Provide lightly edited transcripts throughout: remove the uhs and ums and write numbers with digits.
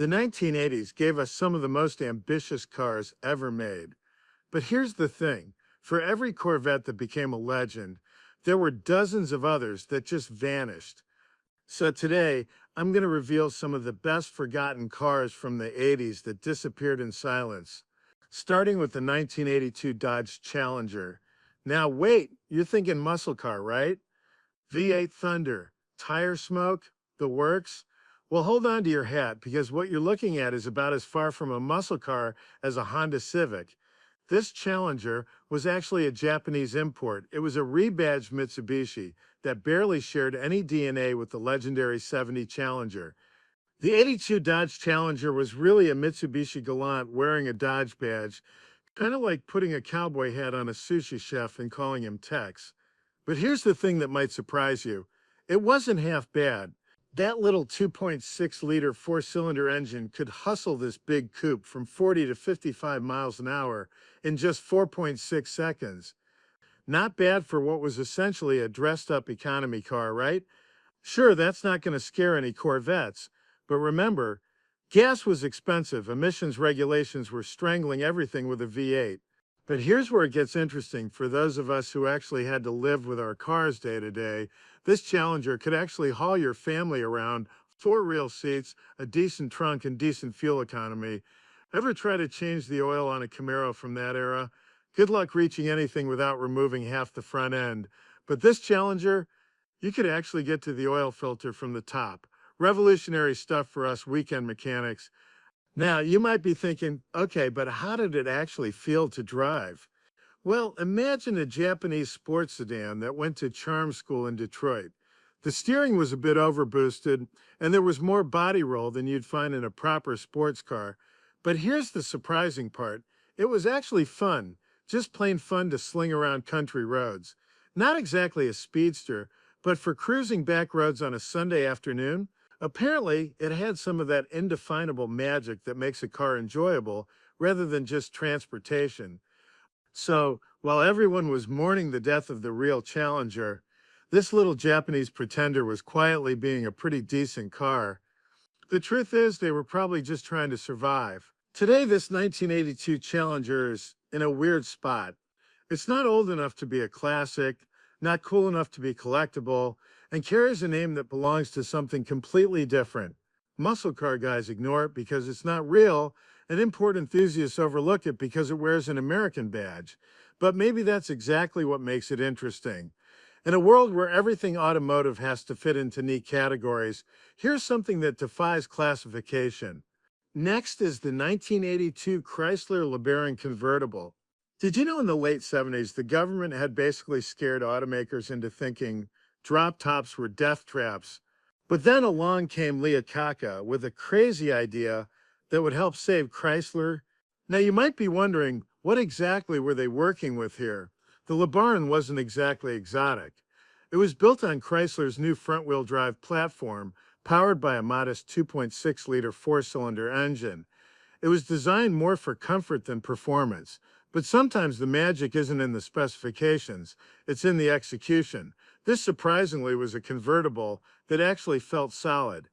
The 1980s gave us some of the most ambitious cars ever made. But here's the thing, for every Corvette that became a legend, there were dozens of others that just vanished. So today, I'm going to reveal some of the best forgotten cars from the 80s that disappeared in silence, starting with the 1982 Dodge Challenger. Now wait, you're thinking muscle car, right? V8 Thunder, tire smoke, the works? Well, hold on to your hat because what you're looking at is about as far from a muscle car as a Honda Civic. This Challenger was actually a Japanese import. It was a rebadged Mitsubishi that barely shared any DNA with the legendary 70 Challenger. The 82 Dodge Challenger was really a Mitsubishi Galant wearing a Dodge badge, kind of like putting a cowboy hat on a sushi chef and calling him Tex. But here's the thing that might surprise you. It wasn't half bad. That little 2.6-liter four-cylinder engine could hustle this big coupe from 40 to 55 miles an hour in just 4.6 seconds. Not bad for what was essentially a dressed-up economy car, right? Sure, that's not going to scare any Corvettes, but remember, gas was expensive, emissions regulations were strangling everything with a V8. But here's where it gets interesting for those of us who actually had to live with our cars day to day. This Challenger could actually haul your family around, four real seats, a decent trunk, and decent fuel economy. Ever try to change the oil on a Camaro from that era? Good luck reaching anything without removing half the front end. But this Challenger, you could actually get to the oil filter from the top. Revolutionary stuff for us weekend mechanics. Now, you might be thinking, okay, but how did it actually feel to drive? Well, imagine a Japanese sports sedan that went to charm school in Detroit. The steering was a bit overboosted, and there was more body roll than you'd find in a proper sports car. But here's the surprising part. It was actually fun, just plain fun to sling around country roads. Not exactly a speedster, but for cruising back roads on a Sunday afternoon, apparently it had some of that indefinable magic that makes a car enjoyable rather than just transportation. So, while everyone was mourning the death of the real Challenger, this little Japanese pretender was quietly being a pretty decent car. The truth is, they were probably just trying to survive. Today, this 1982 Challenger is in a weird spot. It's not old enough to be a classic, not cool enough to be collectible, and carries a name that belongs to something completely different. Muscle car guys ignore it because it's not real, and import enthusiasts overlook it because it wears an American badge. But maybe that's exactly what makes it interesting. In a world where everything automotive has to fit into neat categories, here's something that defies classification. Next is the 1982 Chrysler LeBaron convertible. Did you know in the late 70s, the government had basically scared automakers into thinking drop tops were death traps? But then along came Leah Kaka with a crazy idea that would help save Chrysler. Now you might be wondering, what exactly were they working with here? The LeBaron wasn't exactly exotic. It was built on Chrysler's new front-wheel drive platform, powered by a modest 2.6-liter four-cylinder engine. It was designed more for comfort than performance. But sometimes the magic isn't in the specifications, it's in the execution. This surprisingly was a convertible that actually felt solid.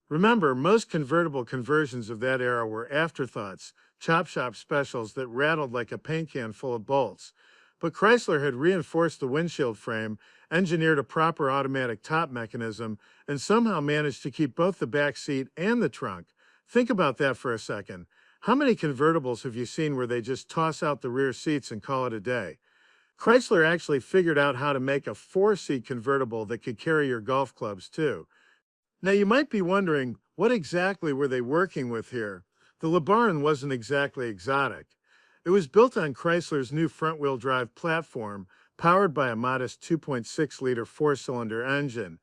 Remember, most convertible conversions of that era were afterthoughts, chop shop specials that rattled like a paint can full of bolts. But Chrysler had reinforced the windshield frame, engineered a proper automatic top mechanism, and somehow managed to keep both the back seat and the trunk. Think about that for a second. How many convertibles have you seen where they just toss out the rear seats and call it a day? Chrysler actually figured out how to make a four-seat convertible that could carry your golf clubs too. Now you might be wondering, what exactly were they working with here? The LeBaron wasn't exactly exotic. It was built on Chrysler's new front-wheel drive platform, powered by a modest 2.6-liter four-cylinder engine.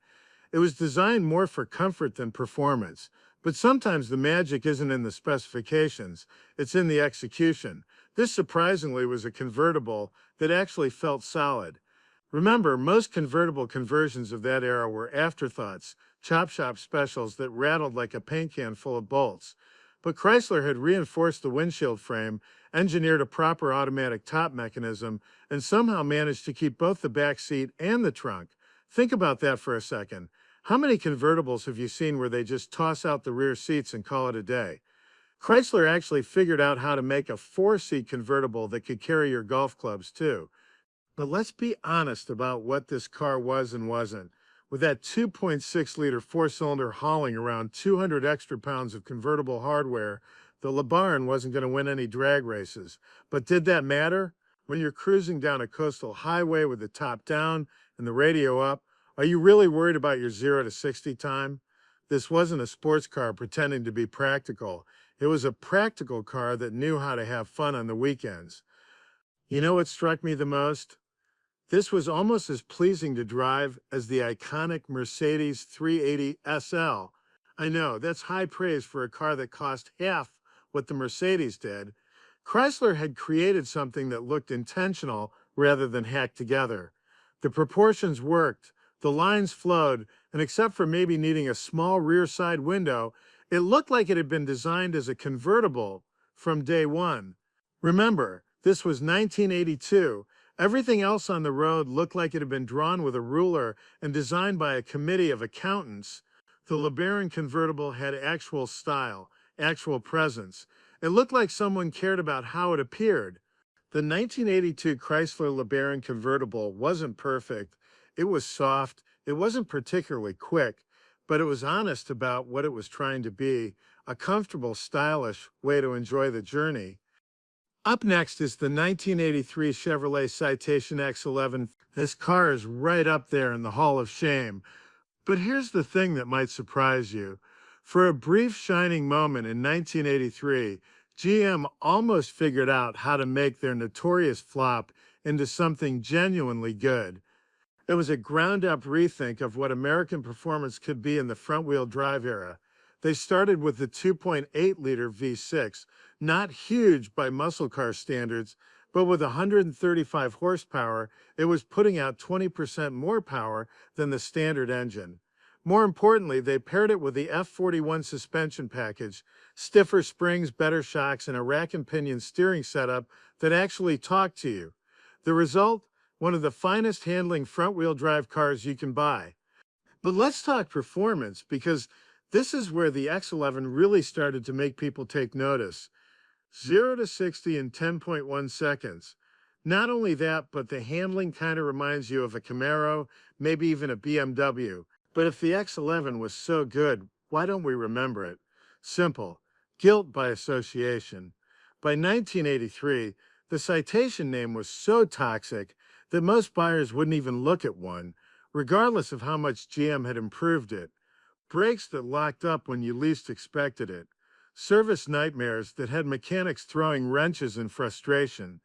It was designed more for comfort than performance. But sometimes the magic isn't in the specifications, it's in the execution. This surprisingly was a convertible that actually felt solid. Remember, most convertible conversions of that era were afterthoughts, chop shop specials that rattled like a paint can full of bolts. But Chrysler had reinforced the windshield frame, engineered a proper automatic top mechanism, and somehow managed to keep both the back seat and the trunk. Think about that for a second. How many convertibles have you seen where they just toss out the rear seats and call it a day? Chrysler actually figured out how to make a four-seat convertible that could carry your golf clubs too. But let's be honest about what this car was and wasn't. With that 2.6-liter four-cylinder hauling around 200 extra pounds of convertible hardware, the LeBaron wasn't going to win any drag races. But did that matter? When you're cruising down a coastal highway with the top down and the radio up, are you really worried about your 0 to 60 time? This wasn't a sports car pretending to be practical. It was a practical car that knew how to have fun on the weekends. You know what struck me the most? This was almost as pleasing to drive as the iconic Mercedes 380 SL. I know, that's high praise for a car that cost half what the Mercedes did. Chrysler had created something that looked intentional rather than hacked together. The proportions worked, the lines flowed, and except for maybe needing a small rear side window, it looked like it had been designed as a convertible from day one. Remember, this was 1982. Everything else on the road looked like it had been drawn with a ruler and designed by a committee of accountants. The LeBaron convertible had actual style, actual presence. It looked like someone cared about how it appeared. The 1982 Chrysler LeBaron convertible wasn't perfect. It was soft. It wasn't particularly quick, but it was honest about what it was trying to be, a comfortable, stylish way to enjoy the journey. Up next is the 1983 Chevrolet Citation X11. This car is right up there in the Hall of Shame. But here's the thing that might surprise you. For a brief shining moment in 1983, GM almost figured out how to make their notorious flop into something genuinely good. It was a ground-up rethink of what American performance could be in the front-wheel drive era. They started with the 2.8-liter V6, not huge by muscle car standards, but with 135 horsepower, it was putting out 20% more power than the standard engine. More importantly, they paired it with the F41 suspension package, stiffer springs, better shocks, and a rack and pinion steering setup that actually talked to you. The result? One of the finest handling front-wheel drive cars you can buy. But let's talk performance, because this is where the X11 really started to make people take notice. 0 to 60 in 10.1 seconds. Not only that, but the handling kind of reminds you of a Camaro, maybe even a BMW. But if the X11 was so good, why don't we remember it? Simple. Guilt by association. By 1983, the Citation name was so toxic that most buyers wouldn't even look at one, regardless of how much GM had improved it. Brakes that locked up when you least expected it. Service nightmares that had mechanics throwing wrenches in frustration.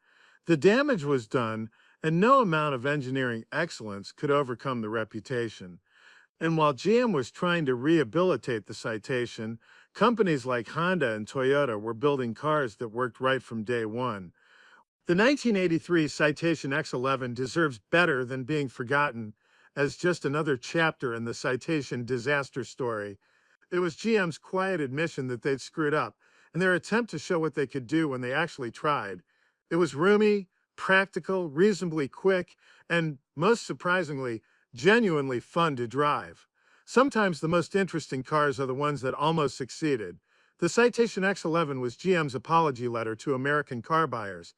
The damage was done, and no amount of engineering excellence could overcome the reputation. And while GM was trying to rehabilitate the Citation, companies like Honda and Toyota were building cars that worked right from day one. The 1983 Citation X11 deserves better than being forgotten as just another chapter in the Citation disaster story. It was GM's quiet admission that they'd screwed up, and their attempt to show what they could do when they actually tried. It was roomy, practical, reasonably quick, and, most surprisingly, genuinely fun to drive. Sometimes the most interesting cars are the ones that almost succeeded. The Citation X11 was GM's apology letter to American car buyers.